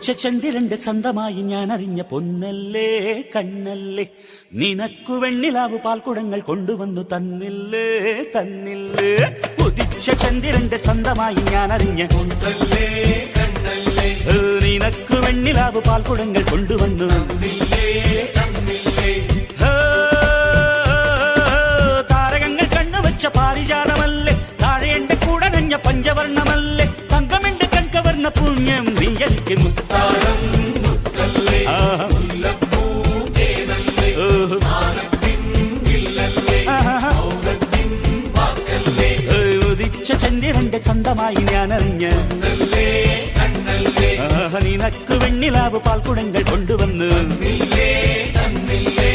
ഉദിച്ച ചന്ദ്രന്റെ ചന്തമായി ഞാൻ അറിഞ്ഞ പൊന്നല്ലേ കണ്ണല്ലേ, നിനക്കു വെണ്ണിലാവു പാൽക്കുടങ്ങൾ കൊണ്ടുവന്നു തന്നില്ലേ തന്നില്ലേ. ഉദിച്ച ചന്ദ്രന്റെ ചന്തമായി ഞാൻ അറിഞ്ഞ പൊന്നല്ലേ കണ്ണല്ലേ, നിനക്കു വെണ്ണിലാവു പാൽക്കുടങ്ങൾ കൊണ്ടുവന്നു തന്നില്ലേ തന്നില്ലേ. താരകങ്ങൾ കണ്ണുവച്ച പാരിജാതമല്ലേ, താഴെ എന്റെ കൂടെ നഞ്ഞ പഞ്ചവർണ്ണമല്ലേ, തങ്കമെന്റെ കൺകവർണ്ണ പുണ്യം നീ എനിക്ക് താരം മുത്തല്ലേ, മുല്ലപ്പൂ തേനല്ലേ, മാനത്തിൻ വില്ലല്ലേ, മൗനത്തിൻ വാക്കല്ലേ. ഉദിച്ച ചന്ദ്രന്റെ ചന്തമായി ഞാൻ അറിഞ്ഞ പൊന്നല്ലേ കണ്ണല്ലേ, നിനക്ക് വെണ്ണിലാവ് പാൽക്കുടങ്ങൾ കൊണ്ടുവന്ന് തന്നില്ലേ തന്നില്ലേ.